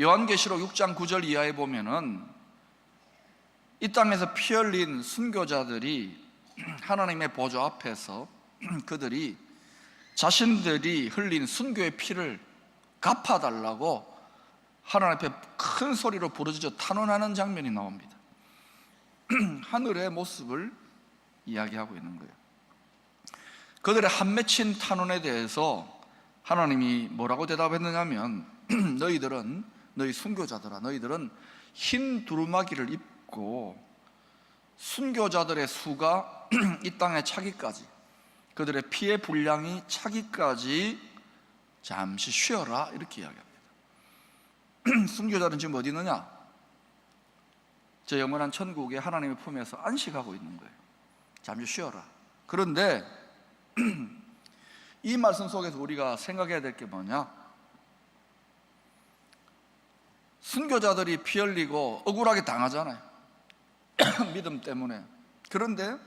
요한계시록 6장 9절 이하에 보면은 이 땅에서 피 흘린 순교자들이 하나님의 보좌 앞에서 그들이 자신들이 흘린 순교의 피를 갚아달라고 하나님 앞에 큰 소리로 부르짖어 탄원하는 장면이 나옵니다. 하늘의 모습을 이야기하고 있는 거예요. 그들의 한 맺힌 탄원에 대해서 하나님이 뭐라고 대답했느냐면 너희 순교자들아, 너희들은 흰 두루마기를 입고 순교자들의 수가 이 땅에 차기까지, 그들의 피의 분량이 차기까지 잠시 쉬어라, 이렇게 이야기합니다. 순교자는 지금 어디 있느냐? 저 영원한 천국에 하나님의 품에서 안식하고 있는 거예요. 잠시 쉬어라. 그런데 이 말씀 속에서 우리가 생각해야 될 게 뭐냐? 순교자들이 피 흘리고 억울하게 당하잖아요. 믿음 때문에. 그런데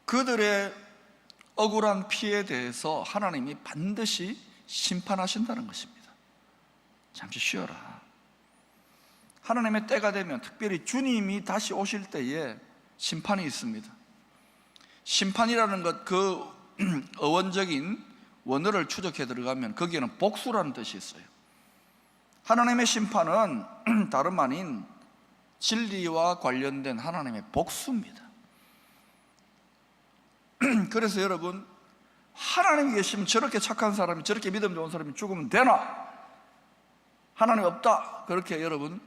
그들의 억울한 피에 대해서 하나님이 반드시 심판하신다는 것입니다. 잠시 쉬어라. 하나님의 때가 되면, 특별히 주님이 다시 오실 때에 심판이 있습니다. 심판이라는 것, 그 어원적인 원어를 추적해 들어가면 거기에는 복수라는 뜻이 있어요. 하나님의 심판은 다름 아닌 진리와 관련된 하나님의 복수입니다. 그래서 여러분, 하나님이 계시면 저렇게 착한 사람이, 저렇게 믿음 좋은 사람이 죽으면 되나? 하나님 없다, 그렇게 여러분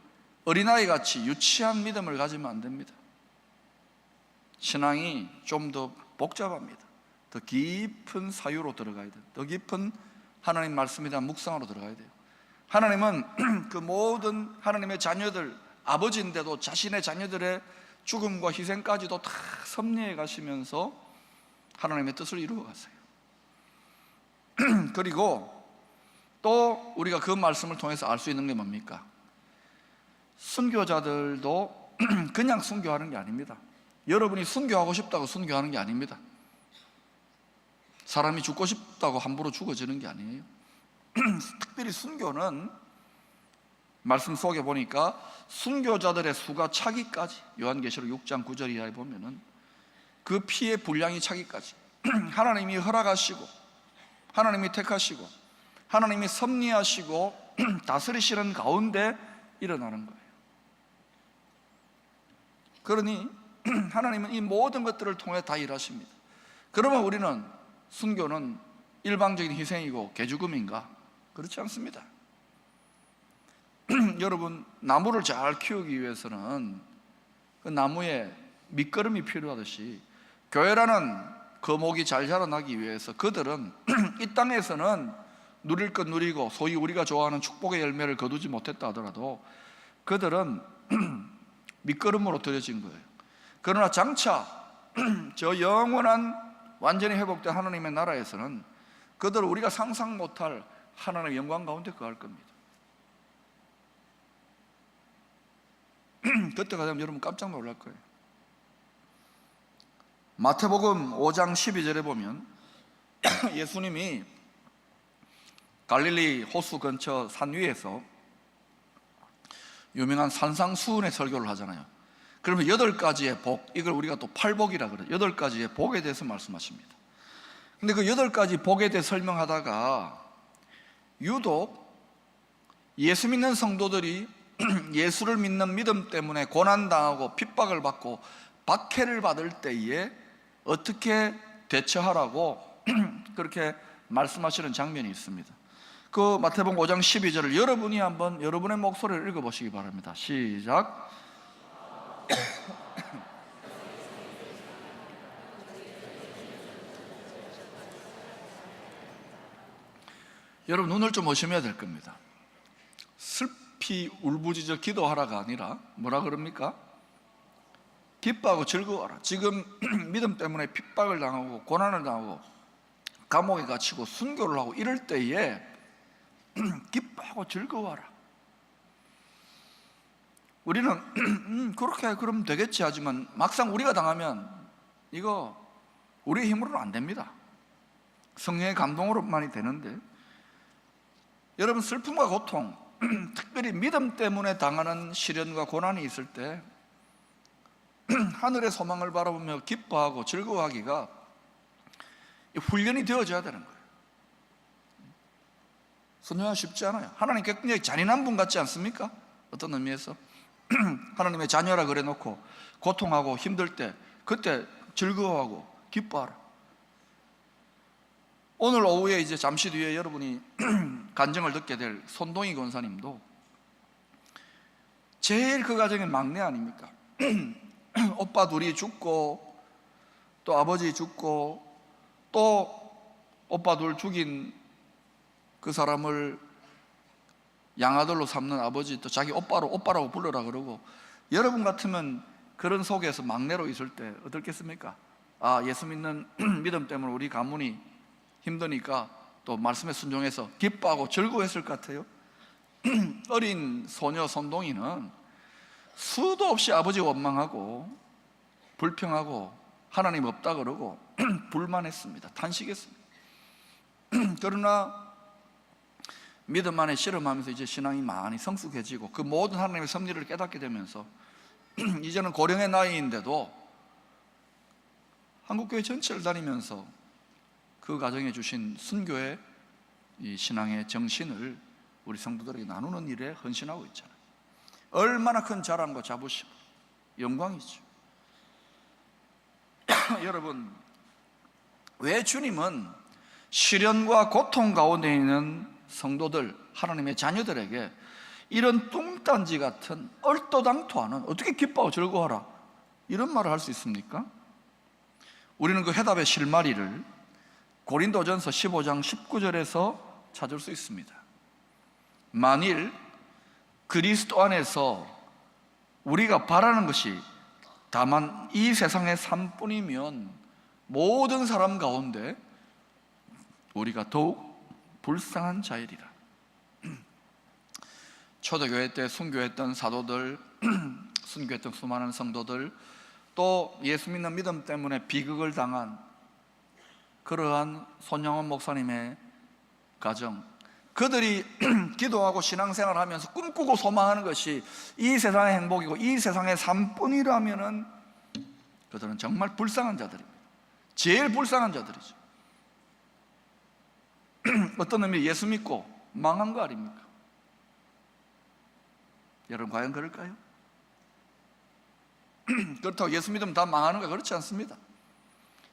어린아이같이 유치한 믿음을 가지면 안 됩니다. 신앙이 좀 더 복잡합니다. 더 깊은 사유로 들어가야 돼요. 더 깊은 하나님 말씀에 대한 묵상으로 들어가야 돼요. 하나님은 그 모든 하나님의 자녀들, 아버지인데도 자신의 자녀들의 죽음과 희생까지도 다 섭리해 가시면서 하나님의 뜻을 이루어 갔어요. 그리고 또 우리가 그 말씀을 통해서 알 수 있는 게 뭡니까? 순교자들도 그냥 순교하는 게 아닙니다. 여러분이 순교하고 싶다고 순교하는 게 아닙니다. 사람이 죽고 싶다고 함부로 죽어지는 게 아니에요. 특별히 순교는 말씀 속에 보니까 순교자들의 수가 차기까지, 요한계시록 6장 9절 이하에 보면은 그 피의 분량이 차기까지 하나님이 허락하시고, 하나님이 택하시고, 하나님이 섭리하시고 다스리시는 가운데 일어나는 거예요. 그러니 하나님은 이 모든 것들을 통해 다 일하십니다. 그러면 우리는 순교는 일방적인 희생이고 개죽음인가? 그렇지 않습니다. 여러분, 나무를 잘 키우기 위해서는 그 나무에 밑거름이 필요하듯이 교회라는 거목이 잘 자라나기 위해서 그들은 이 땅에서는 누릴 것 누리고 소위 우리가 좋아하는 축복의 열매를 거두지 못했다 하더라도 그들은 밑거름으로 들여진 거예요. 그러나 장차 저 영원한 완전히 회복된 하나님의 나라에서는 그들을 우리가 상상 못할 하나님의 영광 가운데 거할 겁니다. 그때가 되면 여러분 깜짝 놀랄 거예요. 마태복음 5장 12절에 보면 예수님이 갈릴리 호수 근처 산 위에서 유명한 산상수훈의 설교를 하잖아요. 그러면 8가지의 복, 이걸 우리가 또 팔복이라 그래요. 8가지의 복에 대해서 말씀하십니다. 근데 그 8가지 복에 대해 설명하다가 유독 예수 믿는 성도들이 예수를 믿는 믿음 때문에 고난당하고 핍박을 받고 박해를 받을 때에 어떻게 대처하라고 그렇게 말씀하시는 장면이 있습니다. 그 마태복음 5장 12절을 여러분이 한번 여러분의 목소리를 읽어보시기 바랍니다. 시작. 여러분 눈을 좀 의심해야 될 겁니다. 슬피 울부짖어 기도하라가 아니라 뭐라 그럽니까? 기뻐하고 즐거워하라. 지금 믿음 때문에 핍박을 당하고 고난을 당하고 감옥에 갇히고 순교를 하고 이럴 때에 기뻐하고 즐거워하라. 우리는 그렇게 그러면 되겠지 하지만 막상 우리가 당하면 이거 우리의 힘으로는 안 됩니다. 성령의 감동으로만이 되는데 여러분, 슬픔과 고통, 특별히 믿음 때문에 당하는 시련과 고난이 있을 때 하늘의 소망을 바라보며 기뻐하고 즐거워하기가 훈련이 되어져야 되는 거예요. 순종하기 쉽지 않아요. 하나님께 굉장히 잔인한 분 같지 않습니까? 어떤 의미에서 하나님의 자녀라 그래 놓고 고통하고 힘들 때 그때 즐거워하고 기뻐하라. 오늘 오후에 이제 잠시 뒤에 여러분이 간증을 듣게 될 손동희 권사님도 제일 그 가정의 막내 아닙니까? 오빠 둘이 죽고 또 아버지 죽고 또 오빠 둘 죽인 그 사람을 양아들로 삼는 아버지, 또 자기 오빠라고 불러라 그러고, 여러분 같으면 그런 속에서 막내로 있을 때 어떻겠습니까? 아, 예수 믿는 믿음 때문에 우리 가문이 힘드니까 또 말씀에 순종해서 기뻐하고 즐거워했을 것 같아요. 어린 소녀 손동이는 수도 없이 아버지 원망하고 불평하고 하나님 없다 그러고 불만했습니다. 탄식했습니다. 그러나 믿음 안에 실험하면서 이제 신앙이 많이 성숙해지고 그 모든 하나님의 섭리를 깨닫게 되면서 이제는 고령의 나이인데도 한국교회 전체를 다니면서 그 가정에 주신 순교의 이 신앙의 정신을 우리 성도들에게 나누는 일에 헌신하고 있잖아요. 얼마나 큰 자랑과 자부심, 영광이죠. 여러분, 왜 주님은 시련과 고통 가운데 있는 성도들, 하나님의 자녀들에게 이런 뚱딴지 같은 얼토당토하는, 어떻게 기뻐하고 즐거워하라, 이런 말을 할 수 있습니까? 우리는 그 해답의 실마리를 고린도전서 15장 19절에서 찾을 수 있습니다. 만일 그리스도 안에서 우리가 바라는 것이 다만 이 세상의 삶뿐이면 모든 사람 가운데 우리가 더욱 불쌍한 자이리라. 초대교회 때 순교했던 사도들, 순교했던 수많은 성도들, 또 예수 믿는 믿음 때문에 비극을 당한 그러한 손양원 목사님의 가정, 그들이 기도하고 신앙생활을 하면서 꿈꾸고 소망하는 것이 이 세상의 행복이고 이 세상의 삶뿐이라면은 그들은 정말 불쌍한 자들입니다. 제일 불쌍한 자들이죠. 어떤 의미 예수 믿고 망한 거 아닙니까? 여러분, 과연 그럴까요? 그렇다고 예수 믿으면 다 망하는 거 그렇지 않습니다.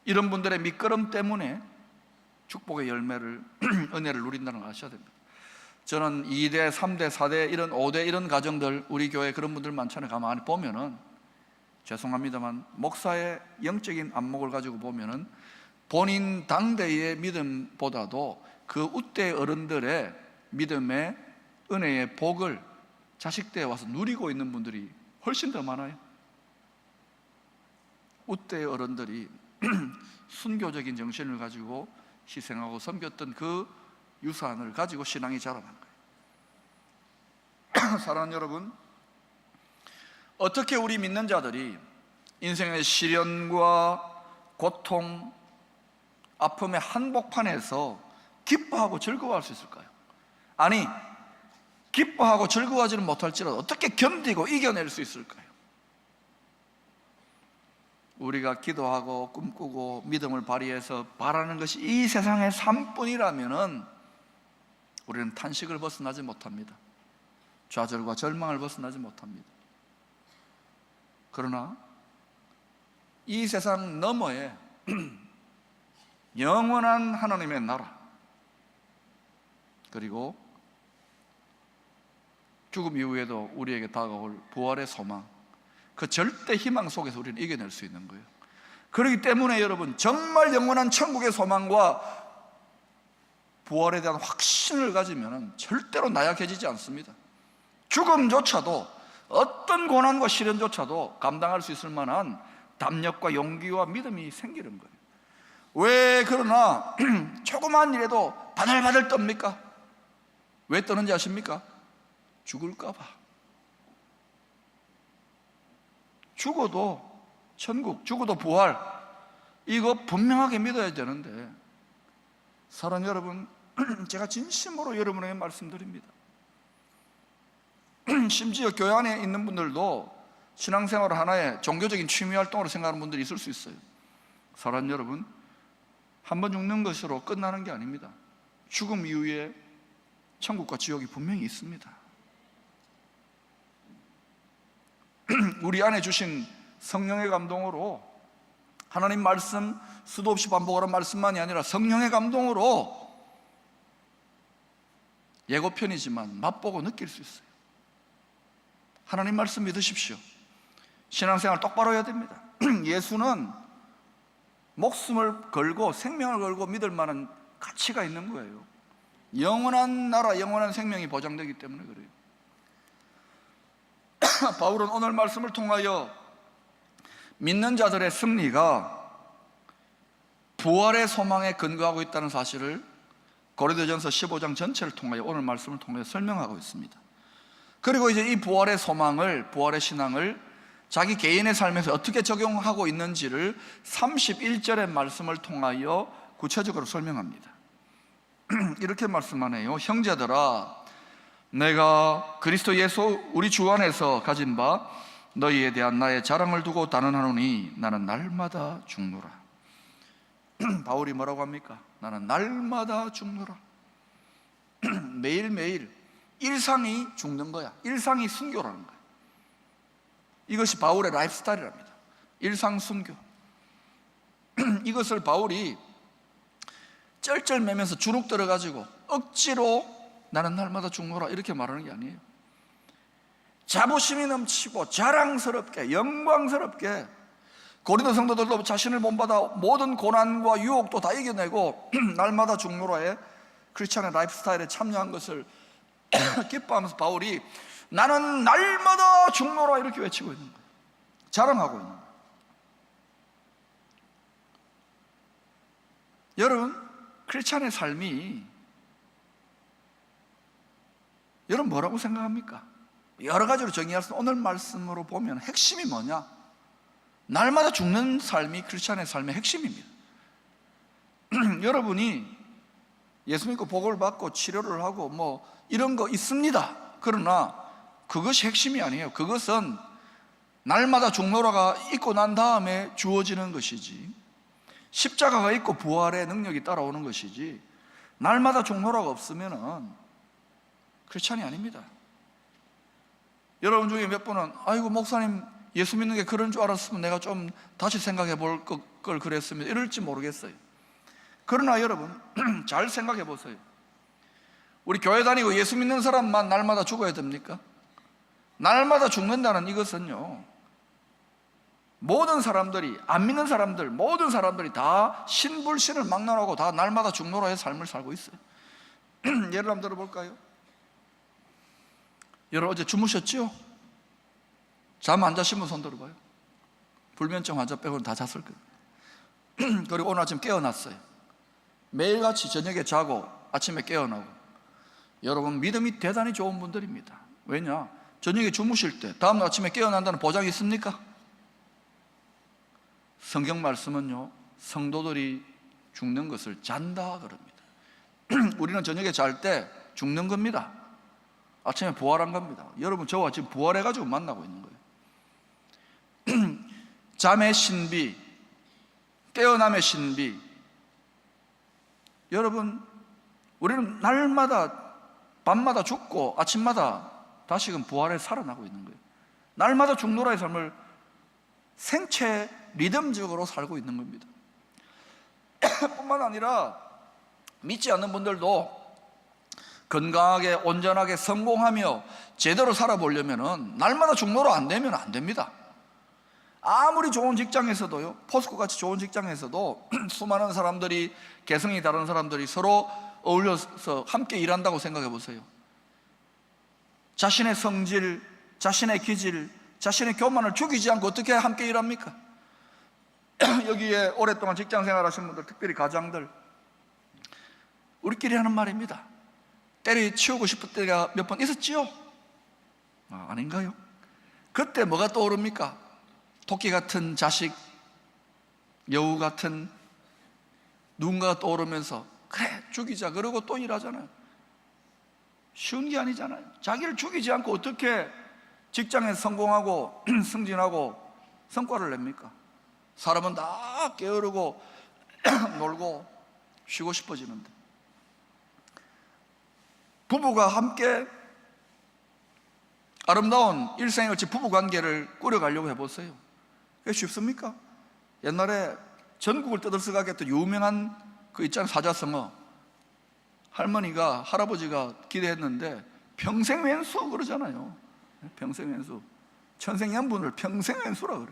이런 분들의 밑거름 때문에 축복의 열매를 은혜를 누린다는 걸 아셔야 됩니다. 저는 2대, 3대, 4대, 이런 5대 이런 가정들, 우리 교회 그런 분들 많잖아요. 가만히 보면은, 죄송합니다만 목사의 영적인 안목을 가지고 보면은 본인 당대의 믿음보다도 그 웃대 어른들의 믿음의 은혜의 복을 자식대에 와서 누리고 있는 분들이 훨씬 더 많아요. 웃대 어른들이 순교적인 정신을 가지고 희생하고 섬겼던 그 유산을 가지고 신앙이 자라난 거예요. 사랑하는 여러분, 어떻게 우리 믿는 자들이 인생의 시련과 고통, 아픔의 한복판에서 기뻐하고 즐거워할 수 있을까요? 아니, 기뻐하고 즐거워하지는 못할지라도 어떻게 견디고 이겨낼 수 있을까요? 우리가 기도하고 꿈꾸고 믿음을 발휘해서 바라는 것이 이 세상의 삶뿐이라면은 우리는 탄식을 벗어나지 못합니다. 좌절과 절망을 벗어나지 못합니다. 그러나 이 세상 너머에 영원한 하나님의 나라, 그리고 죽음 이후에도 우리에게 다가올 부활의 소망, 그 절대 희망 속에서 우리는 이겨낼 수 있는 거예요. 그렇기 때문에 여러분, 정말 영원한 천국의 소망과 부활에 대한 확신을 가지면 절대로 나약해지지 않습니다. 죽음조차도, 어떤 고난과 시련조차도 감당할 수 있을 만한 담력과 용기와 믿음이 생기는 거예요. 왜 그러나 조그만 일에도 바들바들 떱니까? 왜 떠는지 아십니까? 죽을까 봐. 죽어도 천국, 죽어도 부활, 이거 분명하게 믿어야 되는데, 사랑 여러분, 제가 진심으로 여러분에게 말씀드립니다. 심지어 교회 안에 있는 분들도 신앙생활을 하나의 종교적인 취미활동으로 생각하는 분들이 있을 수 있어요. 사랑하는 여러분, 한 번 죽는 것으로 끝나는 게 아닙니다. 죽음 이후에 천국과 지옥이 분명히 있습니다. 우리 안에 주신 성령의 감동으로, 하나님 말씀 수도 없이 반복하는 말씀만이 아니라 성령의 감동으로 예고편이지만 맛보고 느낄 수 있어요. 하나님 말씀 믿으십시오. 신앙생활 똑바로 해야 됩니다. 예수는 목숨을 걸고 생명을 걸고 믿을 만한 가치가 있는 거예요. 영원한 나라, 영원한 생명이 보장되기 때문에 그래요. 바울은 오늘 말씀을 통하여 믿는 자들의 승리가 부활의 소망에 근거하고 있다는 사실을 고린도전서 15장 전체를 통하여 오늘 말씀을 통하여 설명하고 있습니다. 그리고 이제 이 부활의 소망을, 부활의 신앙을 자기 개인의 삶에서 어떻게 적용하고 있는지를 31절의 말씀을 통하여 구체적으로 설명합니다. 이렇게 말씀하네요. 형제들아, 내가 그리스도 예수 우리 주 안에서 가진 바 너희에 대한 나의 자랑을 두고 단언하노니 나는 날마다 죽노라. 바울이 뭐라고 합니까? 나는 날마다 죽노라. 매일매일 일상이 죽는 거야. 일상이 순교라는 거야. 이것이 바울의 라이프 스타일이랍니다. 일상 순교. 이것을 바울이 쩔쩔매면서 주눅 들어가지고 억지로 나는 날마다 죽노라 이렇게 말하는 게 아니에요. 자부심이 넘치고 자랑스럽게, 영광스럽게, 고린도 성도들도 자신을 본받아 모든 고난과 유혹도 다 이겨내고 날마다 죽노라의 크리스찬의 라이프 스타일에 참여한 것을 기뻐하면서 바울이 나는 날마다 죽노라 이렇게 외치고 있는 거예요. 자랑하고 있는 거예요. 여러분, 크리스찬의 삶이 여러분 뭐라고 생각합니까? 여러 가지로 정의할 수 있는 오늘 말씀으로 보면 핵심이 뭐냐? 날마다 죽는 삶이 크리스찬의 삶의 핵심입니다. 여러분이 예수 믿고 복을 받고 치료를 하고 뭐 이런 거 있습니다. 그러나 그것이 핵심이 아니에요. 그것은 날마다 죽노라가 있고 난 다음에 주어지는 것이지, 십자가가 있고 부활의 능력이 따라오는 것이지, 날마다 죽노라가 없으면은 크리스찬이 아닙니다. 여러분 중에 몇 분은 아이고 목사님 예수 믿는 게 그런 줄 알았으면 내가 좀 다시 생각해 볼 걸 그랬으면 이럴지 모르겠어요. 그러나 여러분 잘 생각해 보세요. 우리 교회 다니고 예수 믿는 사람만 날마다 죽어야 됩니까? 날마다 죽는다는 이것은요, 모든 사람들이, 안 믿는 사람들, 모든 사람들이 다 신불신을 막론하고 다 날마다 죽노라의 삶을 살고 있어요. 예를 한번 들어볼까요? 여러분 어제 주무셨죠? 잠 안 자신 분 손 들어봐요. 불면증 환자 빼고는 다 잤을 거예요. 그리고 오늘 아침 깨어났어요. 매일같이 저녁에 자고 아침에 깨어나고. 여러분 믿음이 대단히 좋은 분들입니다. 왜냐? 저녁에 주무실 때 다음날 아침에 깨어난다는 보장이 있습니까? 성경 말씀은요, 성도들이 죽는 것을 잔다 그럽니다. 우리는 저녁에 잘 때 죽는 겁니다. 아침에 부활한 겁니다. 여러분 저와 지금 부활해가지고 만나고 있는 거예요. 잠의 신비, 깨어남의 신비. 여러분 우리는 날마다 밤마다 죽고 아침마다 다시금 부활해 살아나고 있는 거예요. 날마다 죽노라의 삶을 생체 리듬적으로 살고 있는 겁니다. 뿐만 아니라 믿지 않는 분들도 건강하게 온전하게 성공하며 제대로 살아보려면 날마다 죽노라 안 되면 안 됩니다. 아무리 좋은 직장에서도요, 포스코같이 좋은 직장에서도 수많은 사람들이, 개성이 다른 사람들이 서로 어울려서 함께 일한다고 생각해 보세요. 자신의 성질, 자신의 기질, 자신의 교만을 죽이지 않고 어떻게 함께 일합니까? 여기에 오랫동안 직장생활 하신 분들, 특별히 가장들, 우리끼리 하는 말입니다. 때려치우고 싶을 때가 몇 번 있었지요? 아닌가요? 그때 뭐가 떠오릅니까? 토끼 같은 자식, 여우 같은 누군가가 떠오르면서 그래 죽이자 그러고 또 일하잖아요. 쉬운 게 아니잖아요. 자기를 죽이지 않고 어떻게 직장에서 성공하고 승진하고 성과를 냅니까? 사람은 다 게으르고 놀고 쉬고 싶어지는데, 부부가 함께 아름다운 일생일치 부부관계를 꾸려가려고 해보세요. 그게 쉽습니까? 옛날에 전국을 떠들썩하게 했던 유명한 그 있잖아요, 사자성어. 할머니가 할아버지가 기대했는데 평생왼수 그러잖아요. 평생왼수. 천생연분을 평생왼수라 그래.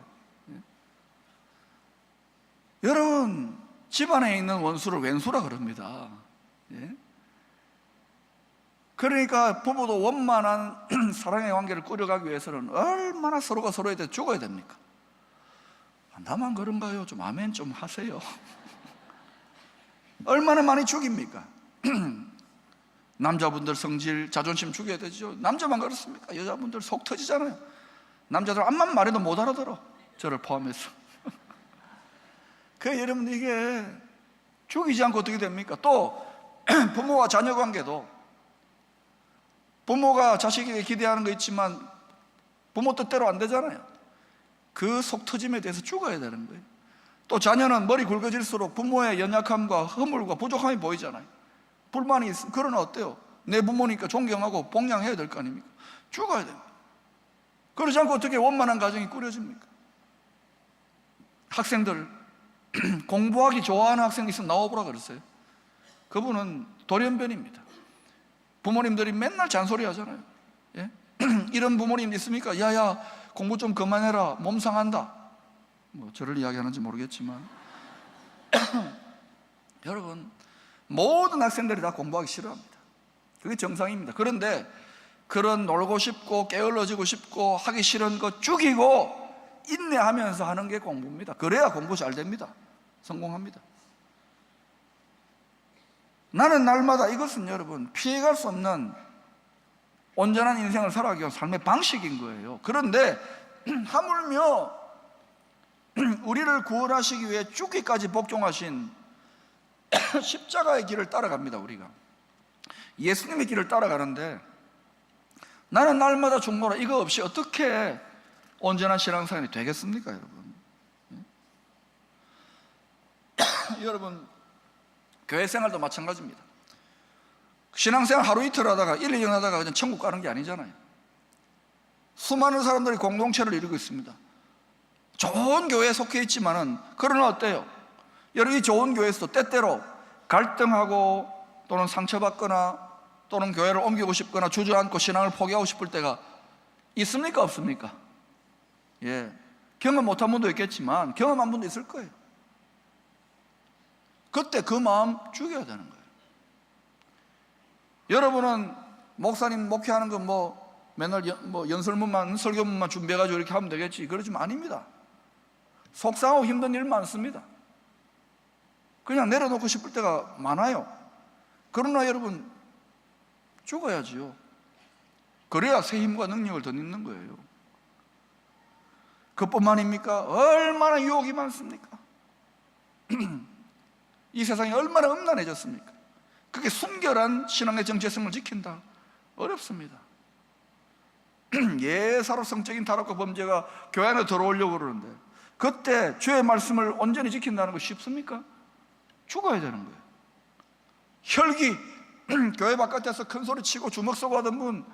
여러분, 집안에 있는 원수를 왼수라 그럽니다. 그러니까 부부도 원만한 사랑의 관계를 꾸려가기 위해서는 얼마나 서로가 서로에 대해 죽어야 됩니까? 나만 그런가요? 좀 아멘 좀 하세요. 얼마나 많이 죽입니까? 남자분들 성질, 자존심 죽여야 되죠. 남자만 그렇습니까? 여자분들 속 터지잖아요. 남자들 암만 말해도 못 알아들어, 저를 포함해서. 그 여러분, 이게 죽이지 않고 어떻게 됩니까? 또 부모와 자녀 관계도, 부모가 자식에게 기대하는 거 있지만 부모 뜻대로 안 되잖아요. 그 속 터짐에 대해서 죽어야 되는 거예요. 또 자녀는 머리 굵어질수록 부모의 연약함과 허물과 부족함이 보이잖아요. 불만이 있으면 그러나 어때요? 내 부모니까 존경하고 복양해야 될 거 아닙니까? 죽어야 됩니다. 그러지 않고 어떻게 원만한 가정이 꾸려집니까? 학생들 공부하기 좋아하는 학생이 있으면 나와보라 그랬어요. 그분은 돌연변입니다. 부모님들이 맨날 잔소리 하잖아요. 예? 이런 부모님 있습니까? 야야 공부 좀 그만해라, 몸 상한다. 뭐 저를 이야기하는지 모르겠지만 여러분, 모든 학생들이 다 공부하기 싫어합니다. 그게 정상입니다. 그런데 그런 놀고 싶고 게을러지고 싶고 하기 싫은 거 죽이고 인내하면서 하는 게 공부입니다. 그래야 공부 잘 됩니다. 성공합니다. 나는 날마다, 이것은 여러분 피해갈 수 없는 온전한 인생을 살아가기 위한 삶의 방식인 거예요. 그런데 하물며 우리를 구원하시기 위해 죽기까지 복종하신 십자가의 길을 따라갑니다. 우리가 예수님의 길을 따라가는데, 나는 날마다 죽노라 이거 없이 어떻게 온전한 신앙생활이 되겠습니까, 여러분? 여러분, 교회 생활도 마찬가지입니다. 신앙생활 하루 이틀 하다가 1, 2년 하다가 그냥 천국 가는 게 아니잖아요. 수많은 사람들이 공동체를 이루고 있습니다. 좋은 교회에 속해 있지만은, 그러나 어때요? 여러분, 이 좋은 교회에서도 때때로 갈등하고 또는 상처받거나 또는 교회를 옮기고 싶거나 주저앉고 신앙을 포기하고 싶을 때가 있습니까, 없습니까? 예, 경험 못한 분도 있겠지만 경험한 분도 있을 거예요. 그때 그 마음 죽여야 되는 거예요. 여러분은 목사님 목회하는 거 맨날 연설문만, 설교문만 준비해가지고 이렇게 하면 되겠지, 그러지만 아닙니다. 속상하고 힘든 일 많습니다. 그냥 내려놓고 싶을 때가 많아요. 그러나 여러분, 죽어야지요. 그래야 새 힘과 능력을 더 얻는 거예요. 그뿐만입니까? 얼마나 유혹이 많습니까? 이 세상이 얼마나 음란해졌습니까? 그게 순결한 신앙의 정체성을 지킨다, 어렵습니다. 예사로 성적인 타락과 범죄가 교회 안에 들어오려고 그러는데, 그때 주의 말씀을 온전히 지킨다는 거 쉽습니까? 죽어야 되는 거예요. 혈기, 교회 바깥에서 큰 소리 치고 주먹 쏘고 하던 분,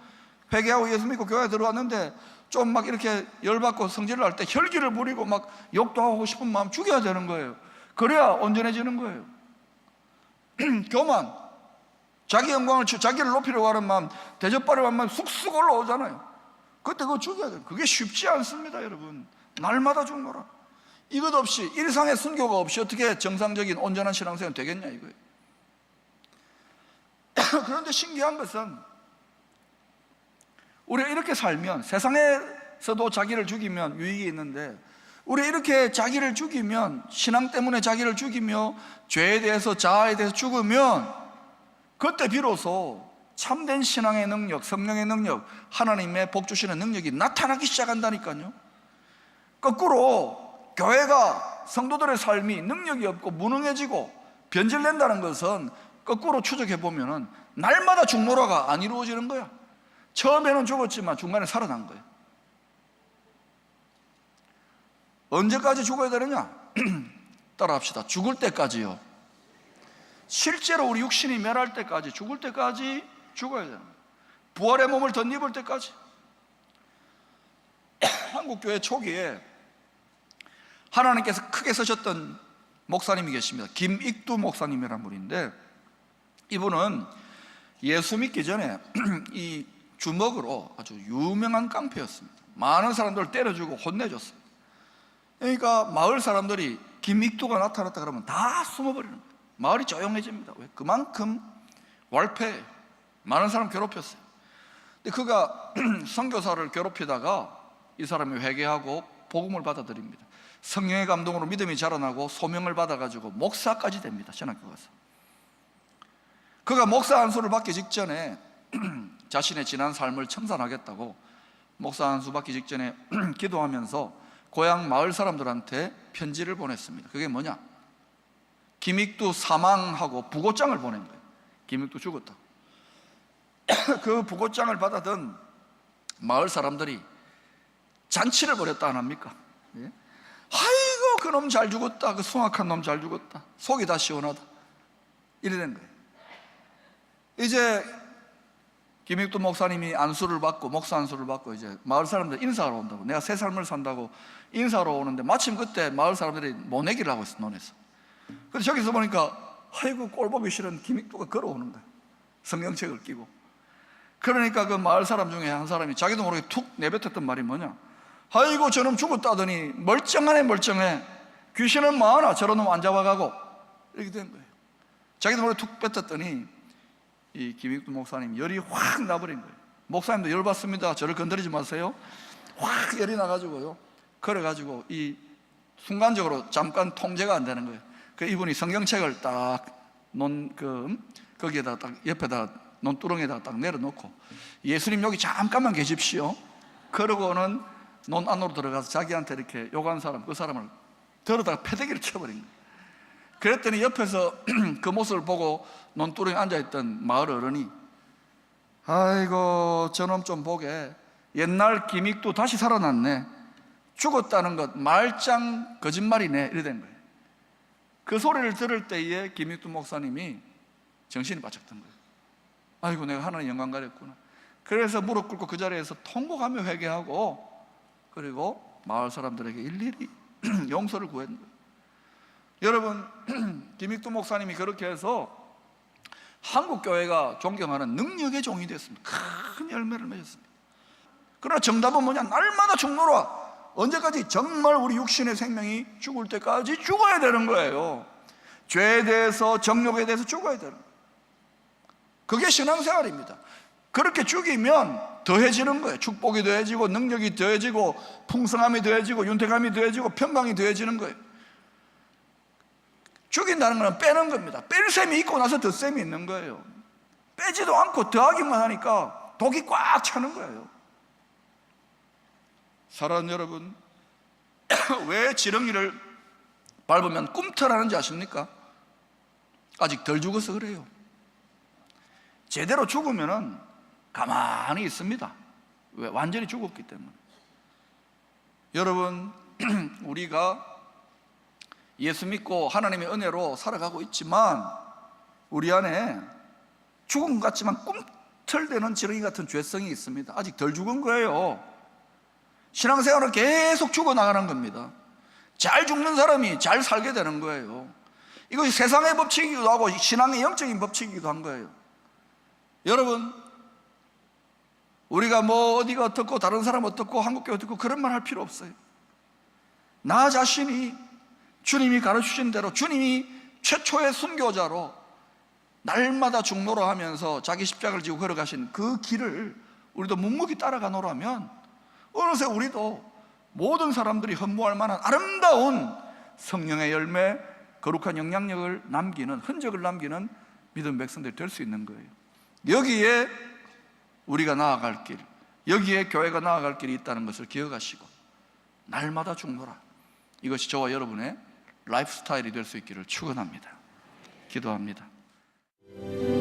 회개하고 예수 믿고 교회에 들어왔는데 좀 막 이렇게 열받고 성질을 할 때 혈기를 부리고 막 욕도 하고 싶은 마음 죽여야 되는 거예요. 그래야 온전해지는 거예요. 교만, 자기 영광을 자기를 높이려고 하는 마음, 대접받으려고 하는 마음 쑥쑥 올라오잖아요. 그때 그거 죽여야 돼요. 그게 쉽지 않습니다, 여러분. 날마다 죽노라. 이것 없이, 일상의 순교가 없이 어떻게 정상적인 온전한 신앙생활이 되겠냐 이거예요. 그런데 신기한 것은, 우리가 이렇게 살면, 세상에서도 자기를 죽이면 유익이 있는데, 우리가 이렇게 자기를 죽이면, 신앙 때문에 자기를 죽이며 죄에 대해서, 자아에 대해서 죽으면, 그때 비로소 참된 신앙의 능력, 성령의 능력, 하나님의 복 주시는 능력이 나타나기 시작한다니까요. 거꾸로 교회가, 성도들의 삶이 능력이 없고 무능해지고 변질된다는 것은, 거꾸로 추적해 보면은 날마다 죽노라가 안 이루어지는 거야. 처음에는 죽었지만 중간에 살아난 거예요. 언제까지 죽어야 되느냐? 따라합시다. 죽을 때까지요. 실제로 우리 육신이 멸할 때까지, 죽을 때까지 죽어야 되는 거예요. 부활의 몸을 덧입을 때까지. 한국교회 초기에 하나님께서 크게 쓰셨던 목사님이 계십니다. 김익두 목사님이라는 분인데, 이분은 예수 믿기 전에 이 주먹으로 아주 유명한 깡패였습니다. 많은 사람들을 때려주고 혼내줬어요. 그러니까 마을 사람들이 김익두가 나타났다 그러면 다 숨어버리는 거예요. 마을이 조용해집니다. 왜? 그만큼 wal패예요. 많은 사람 괴롭혔어요. 근데 그가 선교사를 괴롭히다가 이 사람이 회개하고 복음을 받아들입니다. 성령의 감동으로 믿음이 자라나고 소명을 받아가지고 목사까지 됩니다. 신학교 가서. 그가 목사 안수를 받기 직전에 자신의 지난 삶을 청산하겠다고 목사 안수 받기 직전에 기도하면서 고향 마을 사람들한테 편지를 보냈습니다. 그게 뭐냐? 김익두 사망하고 부고장을 보낸 거예요. 김익두 죽었다. 그 부고장을 받아든 마을 사람들이 잔치를 벌였다 안 합니까? 예? 아이고 그놈 잘 죽었다. 그 숭악한 놈 잘 죽었다. 속이 다 시원하다. 이래 된 거예요. 이제 김익두 목사님이 안수를 받고 목사 안수를 받고 이제 마을 사람들 인사하러 온다고, 내가 새 삶을 산다고 인사하러 오는데 마침 그때 마을 사람들이 모내기를 하고 있어. 논에서. 그래서 저기서 보니까 아이고 꼴보기 싫은 김익두가 걸어오는 거예요. 성경책을 끼고. 그러니까 그 마을 사람 중에 한 사람이 자기도 모르게 툭 내뱉었던 말이 뭐냐? 아이고 저놈 죽었다더니 멀쩡하네 멀쩡해. 귀신은 많아. 저런 놈 안 잡아가고. 이렇게 된 거예요. 자기도 모르게 툭 뱉었더니 이 김익두 목사님 열이 확 나버린 거예요. 목사님도 열 받습니다. 저를 건드리지 마세요. 확 열이 나가지고요. 그래가지고 이 순간적으로 잠깐 통제가 안 되는 거예요. 그 이분이 성경책을 딱 거기에다 딱 옆에다 논두렁에다 딱 내려놓고, 예수님 여기 잠깐만 계십시오. 그러고는 논 안으로 들어가서 자기한테 이렇게 욕한 사람, 그 사람을 들어다가 패대기를 쳐버린 거예요. 그랬더니 옆에서 그 모습을 보고 논두렁에 앉아있던 마을 어른이 아이고 저놈 좀 보게, 옛날 김익두 다시 살아났네. 죽었다는 것 말짱 거짓말이네. 이래 된 거예요. 그 소리를 들을 때에 김익두 목사님이 정신이 바짝 든 거예요. 아이고 내가 하나님 영광 가렸구나. 그래서 무릎 꿇고 그 자리에서 통곡하며 회개하고, 그리고 마을 사람들에게 일일이 용서를 구했는 거예요. 여러분, 김익두 목사님이 그렇게 해서 한국교회가 존경하는 능력의 종이 됐습니다. 큰 열매를 맺었습니다. 그러나 정답은 뭐냐? 날마다 죽노라. 언제까지? 정말 우리 육신의 생명이 죽을 때까지 죽어야 되는 거예요. 죄에 대해서, 정욕에 대해서 죽어야 되는 거예요. 그게 신앙생활입니다. 그렇게 죽이면 더해지는 거예요. 축복이 더해지고 능력이 더해지고 풍성함이 더해지고 윤택함이 더해지고 평강이 더해지는 거예요. 죽인다는 건 빼는 겁니다. 뺄 셈이 있고 나서 덧셈이 있는 거예요. 빼지도 않고 더하기만 하니까 독이 꽉 차는 거예요. 사랑하는 여러분, 왜 지렁이를 밟으면 꿈틀하는지 아십니까? 아직 덜 죽어서 그래요. 제대로 죽으면 가만히 있습니다. 왜? 완전히 죽었기 때문에. 여러분, 우리가 예수 믿고 하나님의 은혜로 살아가고 있지만 우리 안에 죽은 것 같지만 꿈틀대는 지렁이 같은 죄성이 있습니다. 아직 덜 죽은 거예요. 신앙생활은 계속 죽어나가는 겁니다. 잘 죽는 사람이 잘 살게 되는 거예요. 이것이 세상의 법칙이기도 하고 신앙의 영적인 법칙이기도 한 거예요. 여러분, 우리가 뭐 어디가 어떻고 다른 사람 어떻고 한국교회 어떻고 그런 말 할 필요 없어요. 나 자신이 주님이 가르치신 대로, 주님이 최초의 순교자로 날마다 죽노라 하면서 자기 십자가를 지고 걸어가신 그 길을 우리도 묵묵히 따라가노라면 어느새 우리도 모든 사람들이 흠모할 만한 아름다운 성령의 열매, 거룩한 영향력을 남기는, 흔적을 남기는 믿음 백성들이 될 수 있는 거예요. 여기에 우리가 나아갈 길, 여기에 교회가 나아갈 길이 있다는 것을 기억하시고 날마다 죽노라, 이것이 저와 여러분의 라이프 스타일이 될 수 있기를 축원합니다. 기도합니다. 있습니다.